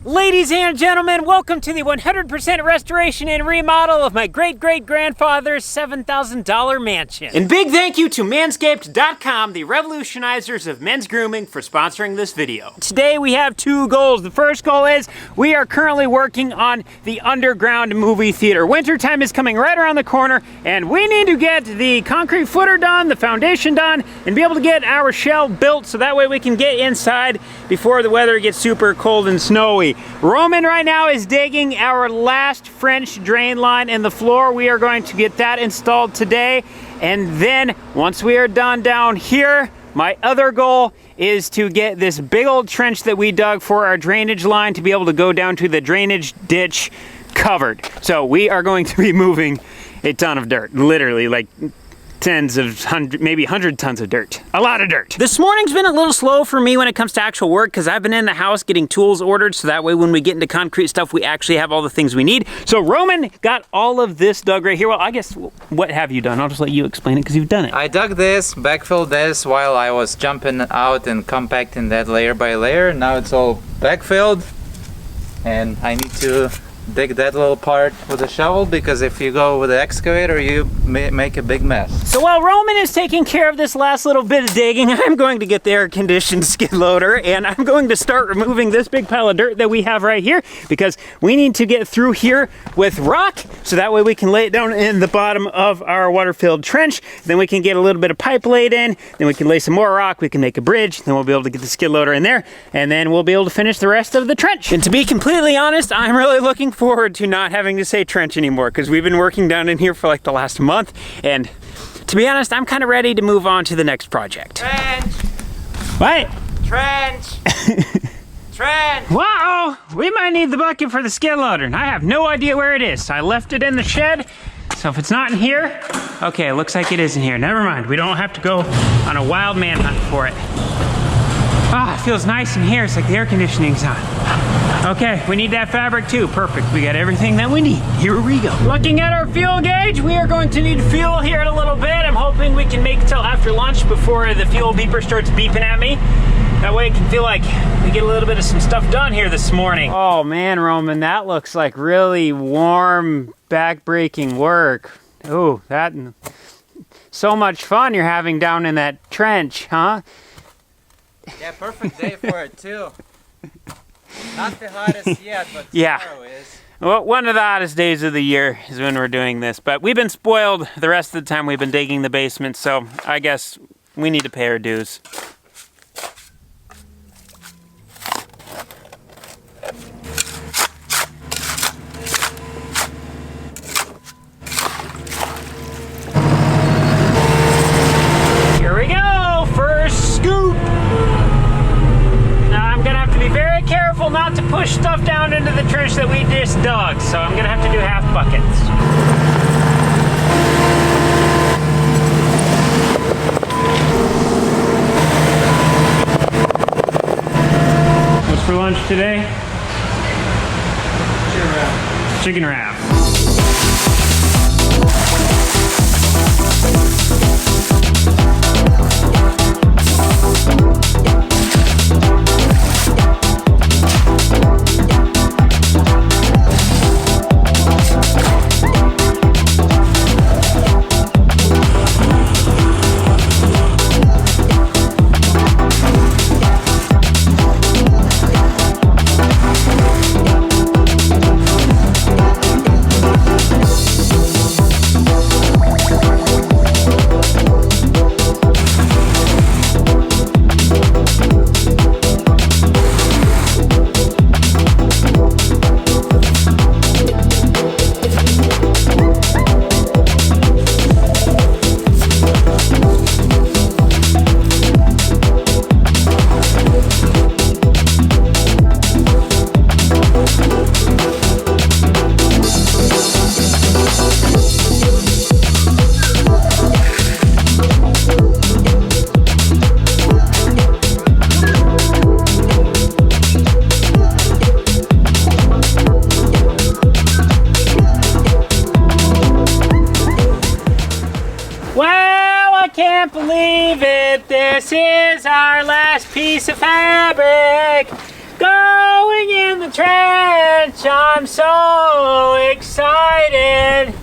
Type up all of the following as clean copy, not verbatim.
Ladies and gentlemen, welcome to the 100% restoration and remodel of my great-great-grandfather's $7,000 mansion. And big thank you to Manscaped.com, the revolutionizers of men's grooming, for sponsoring this video. Today we have two goals. The first goal is we are currently working on the underground movie theater. Wintertime is coming right around the corner, and we need to get the concrete footer done, the foundation done, and be able to get our shell built so that way we can get inside before the weather gets super cold and snowy. Roman right now is digging our last French drain line in the floor. We are going to get that installed today. And then once we are done down here, my other goal is to get this big old trench that we dug for our drainage line to be able to go down to the drainage ditch covered. So we are going to be moving a ton of dirt, literally like tens of maybe 100 tons of dirt. A lot of dirt. This morning's been a little slow for me when it comes to actual work because I've been in the house getting tools ordered so that way when we get into concrete stuff we actually have all the things we need. So Roman got all of this dug right here. Well, I guess, what have you done? I'll just let you explain it because you've done it. I dug this, backfilled this while I was jumping out and compacting that layer by layer. Now it's all backfilled and I need to dig that little part with a shovel because if you go with the excavator you make a big mess. So while Roman is taking care of this last little bit of digging, I'm going to get the air conditioned skid loader and I'm going to start removing this big pile of dirt that we have right here because we need to get through here with rock so that way we can lay it down in the bottom of our water-filled trench. Then we can get a little bit of pipe laid in, then we can lay some more rock, we can make a bridge, then we'll be able to get the skid loader in there, and then we'll be able to finish the rest of the trench. And to be completely honest, I'm really looking forward to not having to say trench anymore because we've been working down in here for like the last month, and to be honest, I'm kind of ready to move on to the next project. Trench! What? Trench! Trench! Whoa! We might need the bucket for the skid loader, and I have no idea where it is. I left it in the shed, so if it's not in here, okay, it looks like it is in here. Never mind, we don't have to go on a wild manhunt for it. Ah, it feels nice in here. It's like the air conditioning's on. Okay, we need that fabric too. Perfect, we got everything that we need. Here we go. Looking at our fuel gauge, we are going to need fuel here in a little bit. I'm hoping we can make it till after lunch before the fuel beeper starts beeping at me. That way it can feel like we get a little bit of some stuff done here this morning. Oh man, Roman, that looks like really warm, back-breaking work. Oh, that, so much fun you're having down in that trench, huh? Yeah, perfect day for it too. Not the hottest yet, but tomorrow is. Well, one of the hottest days of the year is when we're doing this, but we've been spoiled the rest of the time we've been digging the basement, so I guess we need to pay our dues. Here we go, first scoop. Very careful not to push stuff down into the trench that we just dug, so I'm gonna have to do half buckets. What's for lunch today? Chicken wrap. Can't believe it, this is our last piece of fabric. Go going in the trench. I'm so excited.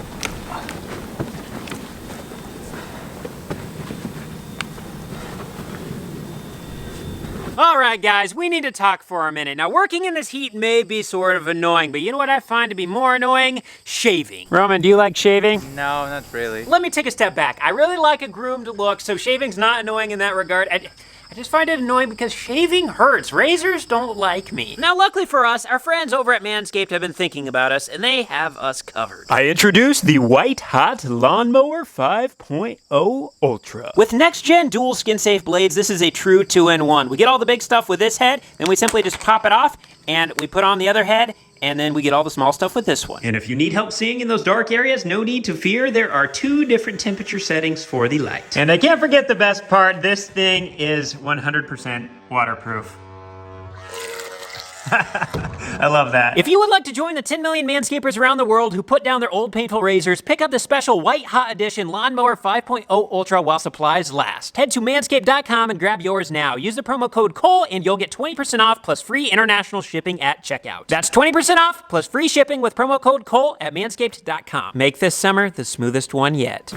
All right, guys, we need to talk for a minute. Now, working in this heat may be sort of annoying, but you know what I find to be more annoying? Shaving. Roman, do you like shaving? No, not really. Let me take a step back. I really like a groomed look, so shaving's not annoying in that regard. I just find it annoying because shaving hurts. Razors don't like me. Now, luckily for us, our friends over at Manscaped have been thinking about us, and they have us covered. I introduced the White Hot Lawnmower 5.0 Ultra. With next-gen dual skin-safe blades, this is a true 2-in-1. We get all the big stuff with this head, then we simply just pop it off, and we put on the other head, and then we get all the small stuff with this one. And if you need help seeing in those dark areas, no need to fear. There are 2 different temperature settings for the light. And I can't forget the best part. This thing is 100% waterproof. I love that. If you would like to join the 10 million manscapers around the world who put down their old painful razors, pick up the special White Hot Edition Lawnmower 5.0 Ultra while supplies last. Head to manscaped.com and grab yours now. Use the promo code COLE and you'll get 20% off plus free international shipping at checkout. That's 20% off plus free shipping with promo code COLE at manscaped.com. Make this summer the smoothest one yet.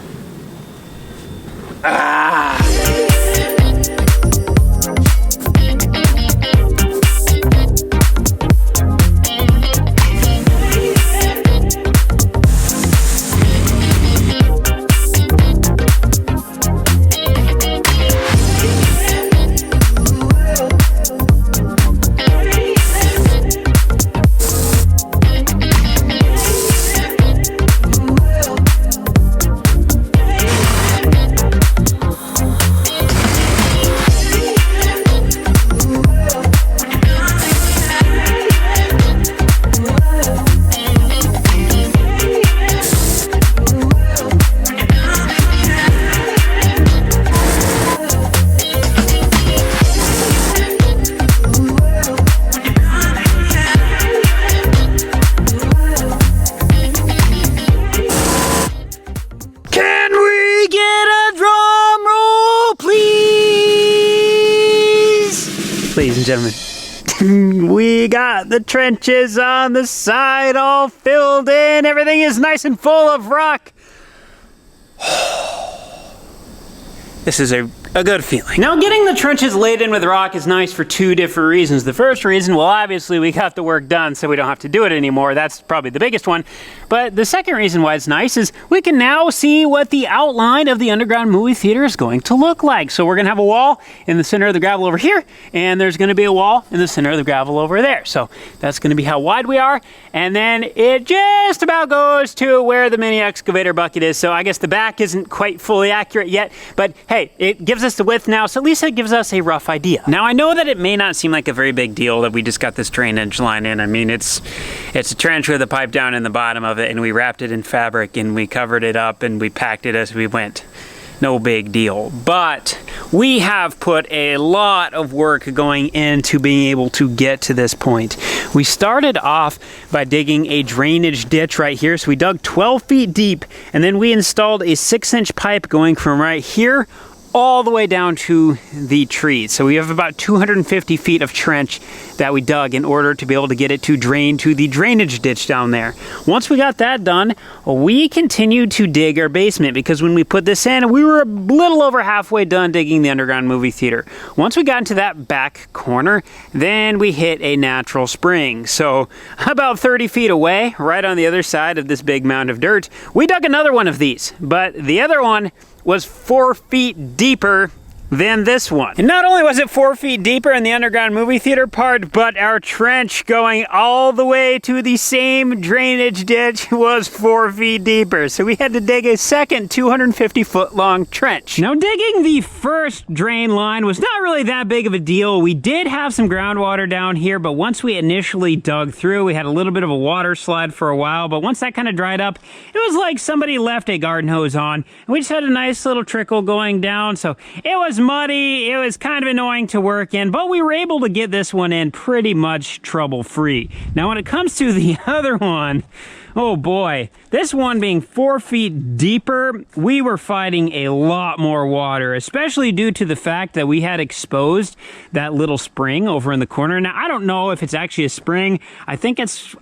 Ladies and gentlemen, we got the trenches on the side all filled in. Everything is nice and full of rock. This is a good feeling. Now, getting the trenches laid in with rock is nice for 2 different reasons. The first reason, well, obviously we got the work done so we don't have to do it anymore. That's probably the biggest one. But the second reason why it's nice is we can now see what the outline of the underground movie theater is going to look like. So we're gonna have a wall in the center of the gravel over here, and there's gonna be a wall in the center of the gravel over there. So that's gonna be how wide we are. And then it just about goes to where the mini excavator bucket is. So I guess the back isn't quite fully accurate yet, but hey, it gives us the width now, so at least it gives us a rough idea. Now, I know that it may not seem like a very big deal that we just got this drainage line in. I mean, it's a trench with a pipe down in the bottom of it, and we wrapped it in fabric, and we covered it up, and we packed it as we went. No big deal. But we have put a lot of work going into being able to get to this point. We started off by digging a drainage ditch right here. So we dug 12 feet deep, and then we installed a 6-inch pipe going from right here all the way down to the trees. So we have about 250 feet of trench that we dug in order to be able to get it to drain to the drainage ditch down there. Once we got that done, we continued to dig our basement because when we put this in, we were a little over halfway done digging the underground movie theater. Once we got into that back corner, then we hit a natural spring. So about 30 feet away, right on the other side of this big mound of dirt, we dug another one of these, but the other one was 4 feet deeper than this one. And not only was it 4 feet deeper in the underground movie theater part, but our trench going all the way to the same drainage ditch was 4 feet deeper. So we had to dig a second 250 foot long trench. Now, digging the first drain line was not really that big of a deal. We did have some groundwater down here, but once we initially dug through, we had a little bit of a water slide for a while, but once that kind of dried up, it was like somebody left a garden hose on, and we just had a nice little trickle going down, so it was was muddy, it was kind of annoying to work in, but we were able to get this one in pretty much trouble-free. Now, when it comes to the other one, oh boy, this one being 4 feet deeper, we were fighting a lot more water, especially due to the fact that we had exposed that little spring over in the corner. Now, I don't know if it's actually a spring. I think it's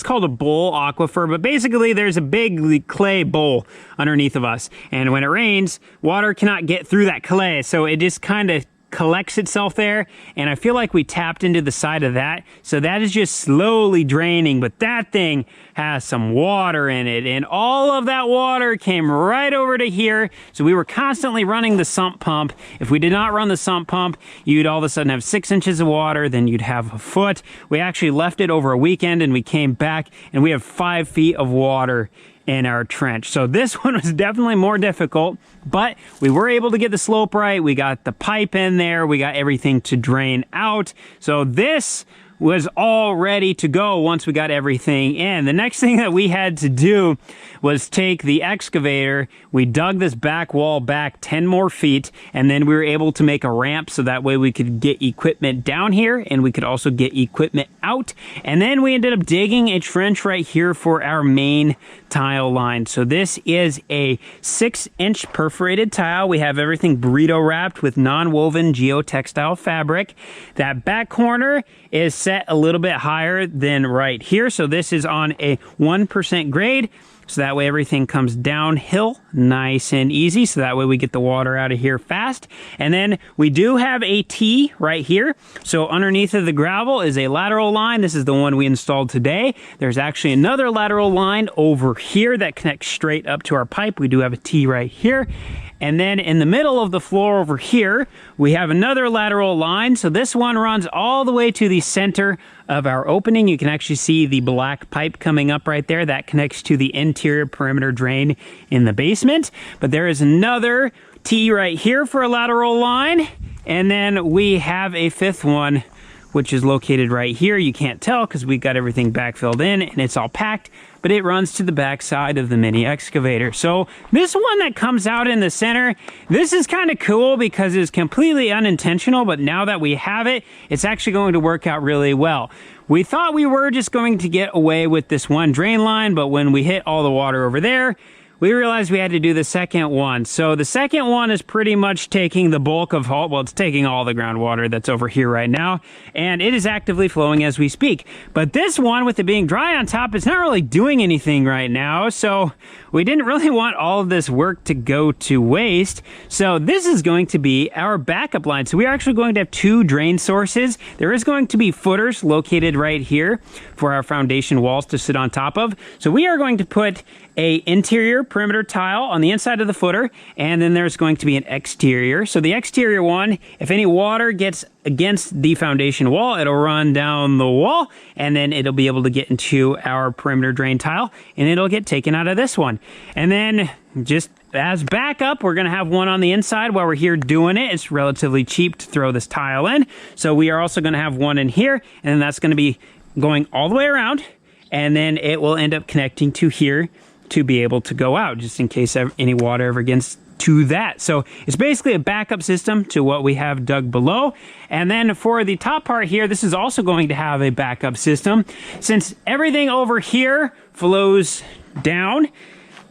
called a bowl aquifer, but basically there's a big clay bowl underneath of us. And when it rains, water cannot get through that clay, so it just kind of collects itself there, and I feel like we tapped into the side of that, so that is just slowly draining. But that thing has some water in it, and all of that water came right over to here, so we were constantly running the sump pump. If we did not run the sump pump, you'd all of a sudden have 6 inches of water, then you'd have a foot. We actually left it over a weekend, and we came back, and we have 5 feet of water in our trench. So this one was definitely more difficult, but we were able to get the slope right. We got the pipe in there. We got everything to drain out. So this was all ready to go once we got everything in. The next thing that we had to do was take the excavator. We dug this back wall back 10 more feet, and then we were able to make a ramp so that way we could get equipment down here and we could also get equipment out. And then we ended up digging a trench right here for our main tile line. So this is a 6-inch perforated tile. We have everything burrito wrapped with non-woven geotextile fabric. That back corner is set a little bit higher than right here. So this is on a 1% grade. So that way everything comes downhill nice and easy. So that way we get the water out of here fast. And then we do have a T right here. So underneath of the gravel is a lateral line. This is the one we installed today. There's actually another lateral line over here that connects straight up to our pipe. We do have a T right here. And then in the middle of the floor over here, we have another lateral line. So this one runs all the way to the center of our opening. You can actually see the black pipe coming up right there. That connects to the interior perimeter drain in the basement. But there is another T right here for a lateral line. And then we have a fifth one, which is located right here. You can't tell because we got everything backfilled in and it's all packed, but it runs to the back side of the mini excavator. So this one that comes out in the center, this is kind of cool because it's completely unintentional, but now that we have it, it's actually going to work out really well. We thought we were just going to get away with this one drain line, but when we hit all the water over there, we realized we had to do the second one. So the second one is pretty much taking the bulk of all, well, it's taking all the groundwater that's over here right now, and it is actively flowing as we speak. But this one, with it being dry on top, it's not really doing anything right now, so we didn't really want all of this work to go to waste. So this is going to be our backup line. So we are actually going to have 2 drain sources. There is going to be footers located right here for our foundation walls to sit on top of. So we are going to put a interior perimeter tile on the inside of the footer, and then there's going to be an exterior. So the exterior one, if any water gets against the foundation wall, it'll run down the wall, and then it'll be able to get into our perimeter drain tile, and it'll get taken out of this one. And then just as backup, we're going to have one on the inside while we're here doing it. It's relatively cheap to throw this tile in. So we are also going to have one in here, and then that's going to be going all the way around, and then it will end up connecting to here to be able to go out, just in case any water ever gets to that. So it's basically a backup system to what we have dug below. And then for the top part here, this is also going to have a backup system. Since everything over here flows down,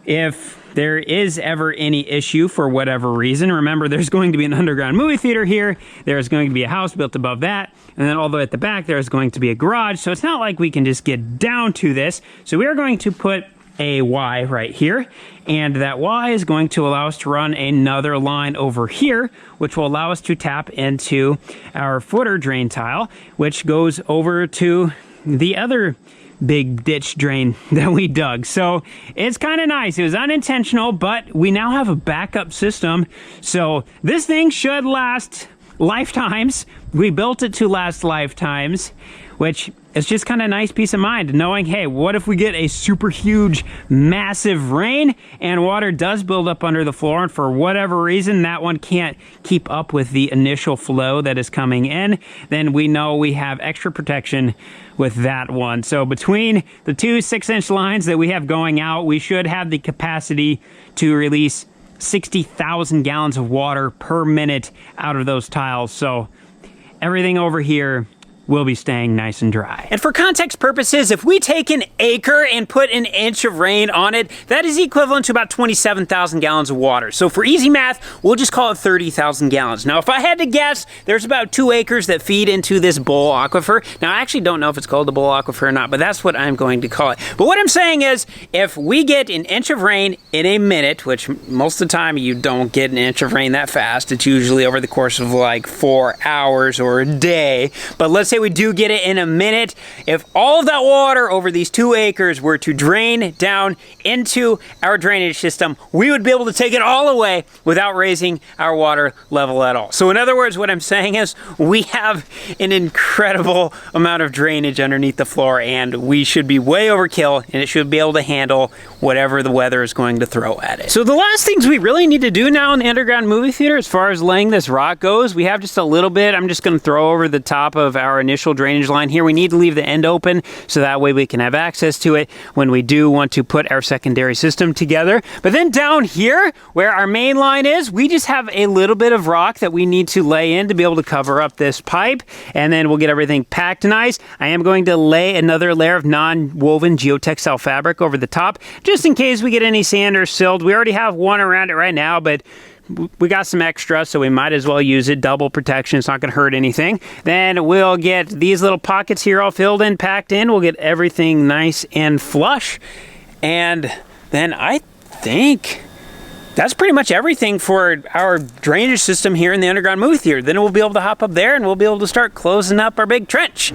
if there is ever any issue for whatever reason, remember there's going to be an underground movie theater here, there's going to be a house built above that, and then all the way at the back there's going to be a garage. So it's not like we can just get down to this. So we are going to put a Y right here, and that Y is going to allow us to run another line over here, which will allow us to tap into our footer drain tile, which goes over to the other big ditch drain that we dug. So it's kind of nice. It was unintentional, but we now have a backup system. So this thing should last lifetimes. We built it to last lifetimes, which is just kind of nice peace of mind knowing, hey, what if we get a super huge, massive rain and water does build up under the floor, and for whatever reason that one can't keep up with the initial flow that is coming in, then we know we have extra protection with that one. So between the 2 6-inch lines that we have going out, we should have the capacity to release 60,000 gallons of water per minute out of those tiles. So everything over here will be staying nice and dry. And for context purposes, if we take an acre and put an inch of rain on it, that is equivalent to about 27,000 gallons of water. So for easy math, we'll just call it 30,000 gallons. Now, if I had to guess, there's about 2 acres that feed into this bowl aquifer. Now, I actually don't know if it's called the bowl aquifer or not, but that's what I'm going to call it. But what I'm saying is, if we get an inch of rain in a minute, which most of the time you don't get an inch of rain that fast, it's usually over the course of like 4 hours or a day, but let's say we do get it in a minute. If all of that water over these 2 acres were to drain down into our drainage system, we would be able to take it all away without raising our water level at all. So in other words, what I'm saying is we have an incredible amount of drainage underneath the floor, and we should be way overkill, and it should be able to handle whatever the weather is going to throw at it. So the last things we really need to do now in the underground movie theater, as far as laying this rock goes, we have just a little bit. I'm just going to throw over the top of our initial drainage line here. We need to leave the end open so that way we can have access to it when we do want to put our secondary system together. But then down here where our main line is, we just have a little bit of rock that we need to lay in to be able to cover up this pipe, and then we'll get everything packed nice. I am going to lay another layer of non-woven geotextile fabric over the top just in case we get any sand or silt. We already have one around it right now, but we got some extra, so we might as well use it. Double protection, it's not going to hurt anything. Then we'll get these little pockets here all filled in, packed in. We'll get everything nice and flush. And then I think that's pretty much everything for our drainage system here in the underground movie theater. Then we'll be able to hop up there and we'll be able to start closing up our big trench.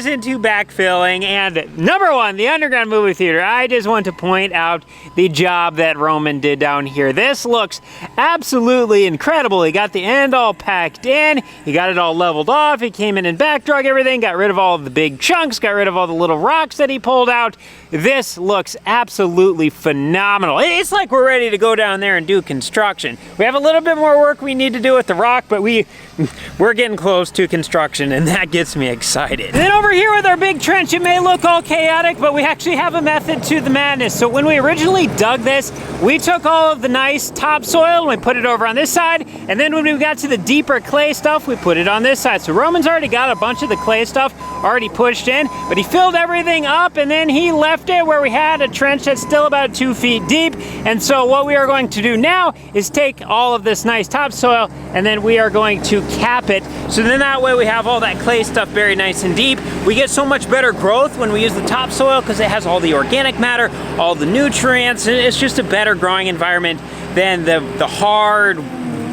Into backfilling, and number one, the underground movie theater. I just want to point out the job that Roman did down here. This looks absolutely incredible. He got the end all packed in, he got it all leveled off, he came in and back drug everything, got rid of all of the big chunks, got rid of all the little rocks that he pulled out. This looks absolutely phenomenal. It's like we're ready to go down there and do construction. We have a little bit more work we need to do with the rock, but we're getting close to construction, and that gets me excited. And then over here with our big trench, it may look all chaotic, but we actually have a method to the madness. So when we originally dug this, we took all of the nice topsoil and we put it over on this side, and then when we got to the deeper clay stuff, we put it on this side. So Roman's already got a bunch of the clay stuff already pushed in, but he filled everything up and then he left it where we had a trench that's still about 2 feet deep. And so what we are going to do now is take all of this nice topsoil and then we are going to cap it. So then that way we have all that clay stuff buried nice and deep. We get so much better growth when we use the topsoil because it has all the organic matter, all the nutrients, and it's just a better growing environment than the hard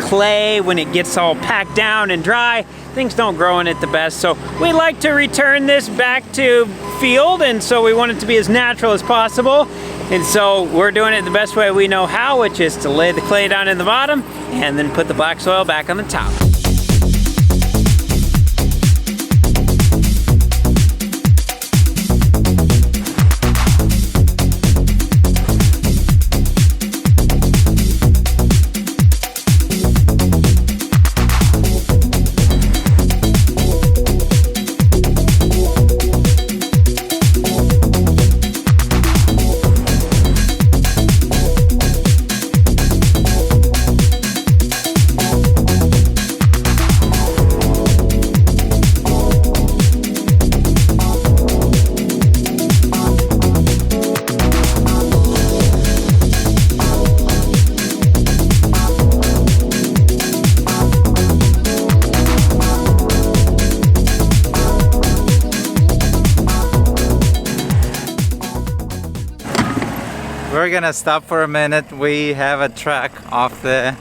clay when it gets all packed down and dry. Things don't grow in it the best. So we like to return this back to field, and so we want it to be as natural as possible. And so we're doing it the best way we know how, which is to lay the clay down in the bottom and then put the black soil back on the top. we're gonna stop for a minute. We have a track off the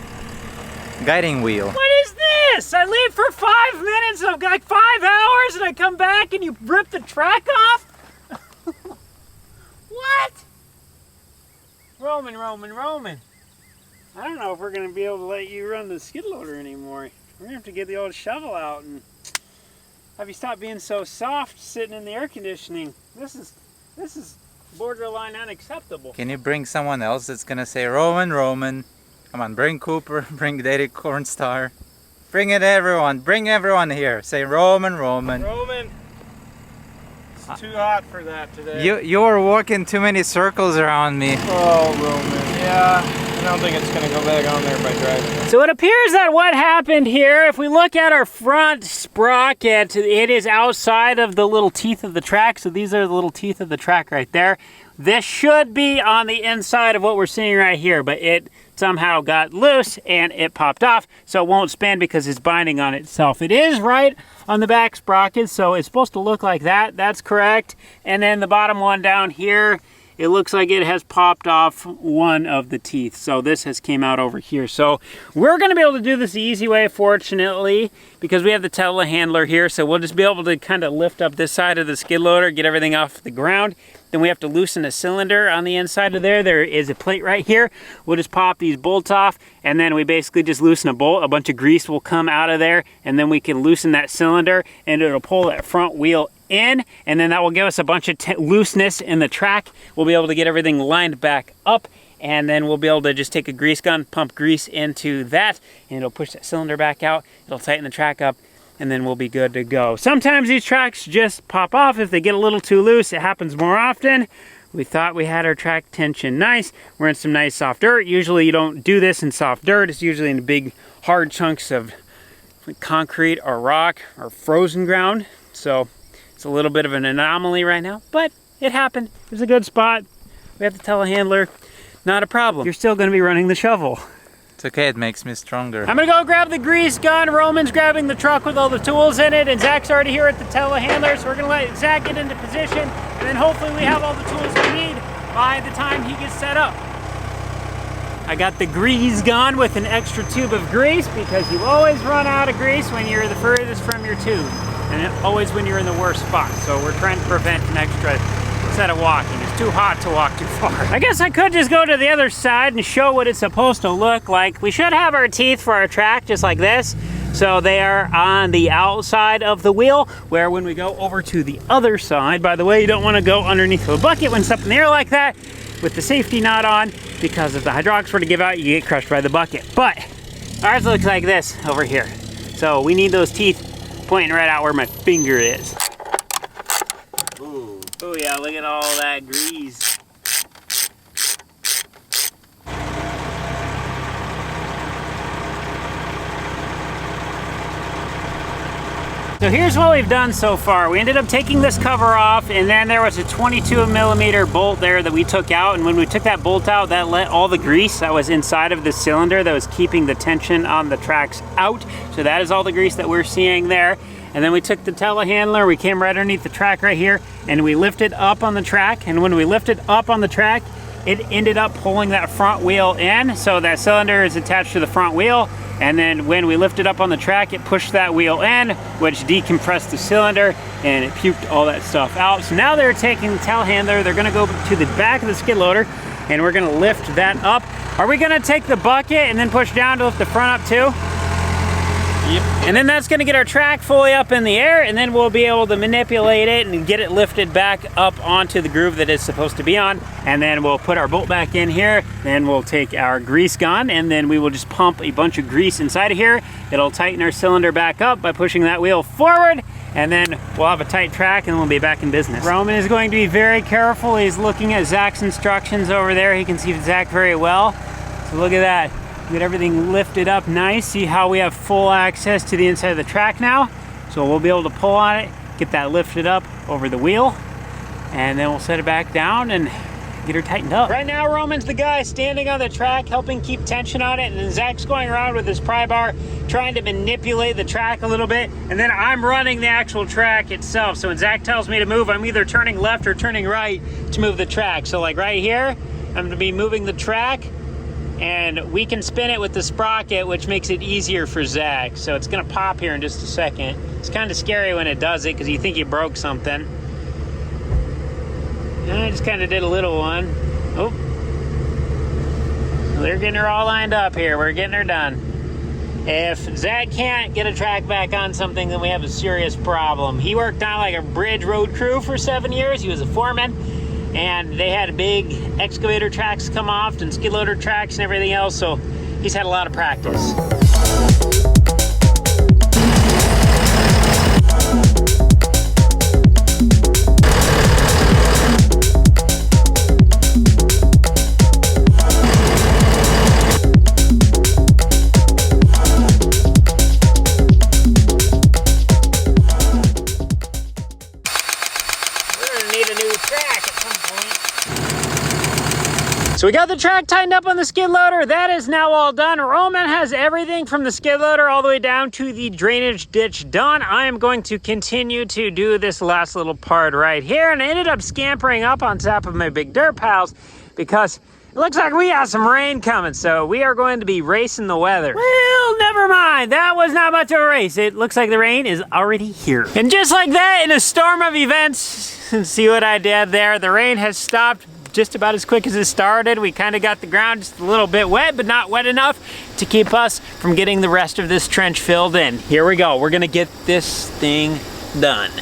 guiding wheel. What is this? I leave for 5 minutes, I've got like 5 hours, and I come back and you rip the track off? What? Roman. I don't know if we're gonna be able to let you run the skid loader anymore. We're gonna have to get the old shovel out and have you stop being so soft sitting in the air conditioning. This is borderline unacceptable. Can you bring someone else that's gonna say Roman? Come on, bring Cooper, bring Daddy Cornstar. Bring it everyone, bring everyone here. Say Roman. It's too hot for that today. You're walking too many circles around me. Oh, Roman. Yeah, I don't think it's gonna go back on there by driving. So it appears that what happened here, if we look at our front sprocket, it is outside of the little teeth of the track. So these are the little teeth of the track right there. This should be on the inside of what we're seeing right here, but it somehow got loose and it popped off, so it won't spin because it's binding on itself. It is right on the back sprocket, so it's supposed to look like that. That's correct. And then the bottom one down here, it looks like it has popped off one of the teeth. So this has came out over here. So we're gonna be able to do this the easy way, fortunately, because we have the telehandler here. So we'll just be able to kind of lift up this side of the skid loader, get everything off the ground. Then we have to loosen a cylinder on the inside of there. There is a plate right here. We'll just pop these bolts off, and then we basically just loosen a bolt. A bunch of grease will come out of there, and then we can loosen that cylinder, and it'll pull that front wheel in, and then that will give us a bunch of looseness in the track. We'll be able to get everything lined back up, and then we'll be able to just take a grease gun, pump grease into that, and it'll push that cylinder back out. It'll tighten the track up, and then we'll be good to go. Sometimes these tracks just pop off if they get a little too loose. It happens more often. We thought we had our track tension nice. We're in some nice soft dirt. Usually you don't do this in soft dirt. It's usually in big hard chunks of concrete or rock or frozen ground. So it's a little bit of an anomaly right now, but it happened. It's a good spot. We have the telehandler. Not a problem. You're still gonna be running the shovel. It's okay, it makes me stronger. I'm gonna go grab the grease gun. Roman's grabbing the truck with all the tools in it, and Zach's already here at the telehandler, so we're gonna let Zach get into position, and then hopefully we have all the tools we need by the time he gets set up. I got the grease gun with an extra tube of grease, because you always run out of grease when you're the furthest from your tube, and always when you're in the worst spot. So we're trying to prevent an extra set of walking. It's too hot to walk too far. I guess I could just go to the other side and show what it's supposed to look like. We should have our teeth for our track just like this. So they are on the outside of the wheel, where when we go over to the other side, by the way, you don't want to go underneath the bucket when it's up in the air like that with the safety knot on, because if the hydraulics were to give out, you get crushed by the bucket. But ours looks like this over here. So we need those teeth pointing right out where my finger is. Oh yeah, look at all that grease. So here's what we've done so far. We ended up taking this cover off, and then there was a 22mm bolt there that we took out, and when we took that bolt out, that let all the grease that was inside of the cylinder that was keeping the tension on the tracks out. So that is all the grease that we're seeing there. And then we took the telehandler, we came right underneath the track right here, and we lifted up on the track. And when we lifted up on the track, it ended up pulling that front wheel in. So that cylinder is attached to the front wheel. And then when we lifted up on the track, it pushed that wheel in, which decompressed the cylinder, and it puked all that stuff out. So now they're taking the telehandler, they're gonna go to the back of the skid loader, and we're gonna lift that up. Are we gonna take the bucket and then push down to lift the front up too? Yep. And then that's gonna get our track fully up in the air, and then we'll be able to manipulate it and get it lifted back up onto the groove that it's supposed to be on. And then we'll put our bolt back in here, then we'll take our grease gun, and then we will just pump a bunch of grease inside of here. It'll tighten our cylinder back up by pushing that wheel forward, and then we'll have a tight track and we'll be back in business. Roman is going to be very careful. He's looking at Zach's instructions over there. He can see Zach very well. So look at that. Get everything lifted up nice. See how we have full access to the inside of the track now. So we'll be able to pull on it, get that lifted up over the wheel, and then we'll set it back down and get her tightened up. Right now, Roman's the guy standing on the track, helping keep tension on it, and then Zach's going around with his pry bar, trying to manipulate the track a little bit, and then I'm running the actual track itself. So when Zach tells me to move, I'm either turning left or turning right to move the track. So like right here, I'm gonna be moving the track, and we can spin it with the sprocket, which makes it easier for Zach. So it's gonna pop here in just a second. It's kind of scary when it does it because you think you broke something. And I just kind of did a little one. Oh, they're getting her all lined up here. We're getting her done. If Zach can't get a track back on something, then we have a serious problem. He worked on like a bridge road crew for 7 years. He was a foreman, and they had big excavator tracks come off and skid loader tracks and everything else, so he's had a lot of practice. So we got the track tightened up on the skid loader. That is now all done. Roman has everything from the skid loader all the way down to the drainage ditch done. I am going to continue to do this last little part right here, and I ended up scampering up on top of my big dirt piles because it looks like we got some rain coming, so we are going to be racing the weather. Well, never mind. That was not much of a race. It looks like the rain is already here. And just like that, in a storm of events, see what I did there? The rain has stopped just about as quick as it started. We kind of got the ground just a little bit wet, but not wet enough to keep us from getting the rest of this trench filled in. Here we go. We're gonna get this thing done.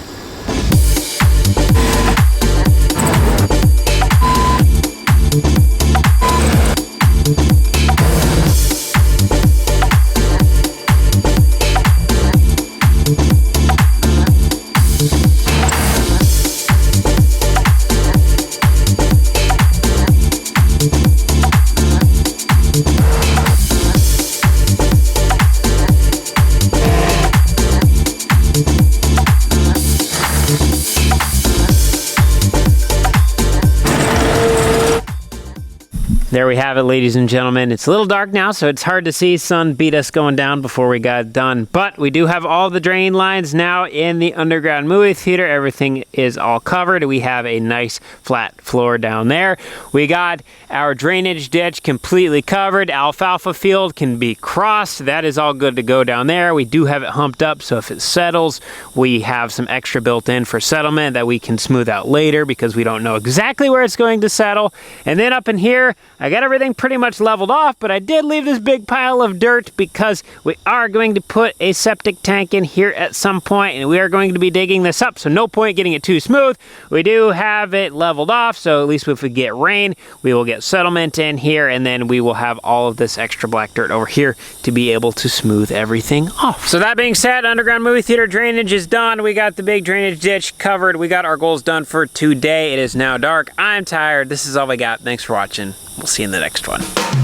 There we have it, ladies and gentlemen. It's a little dark now, so it's hard to see. Sun beat us going down before we got done. But we do have all the drain lines now in the underground movie theater. Everything is all covered. We have a nice flat floor down there. We got our drainage ditch completely covered. Alfalfa field can be crossed. That is all good to go down there. We do have it humped up, so if it settles, we have some extra built in for settlement that we can smooth out later because we don't know exactly where it's going to settle. And then up in here, I got everything pretty much leveled off, but I did leave this big pile of dirt because we are going to put a septic tank in here at some point, and we are going to be digging this up, so no point getting it too smooth. We do have it leveled off, so at least if we get rain, we will get settlement in here, and then we will have all of this extra black dirt over here to be able to smooth everything off. So that being said, underground movie theater drainage is done. We got the big drainage ditch covered. We got our goals done for today. It is now dark. I'm tired. This is all we got. Thanks for watching. We'll see you in the next one.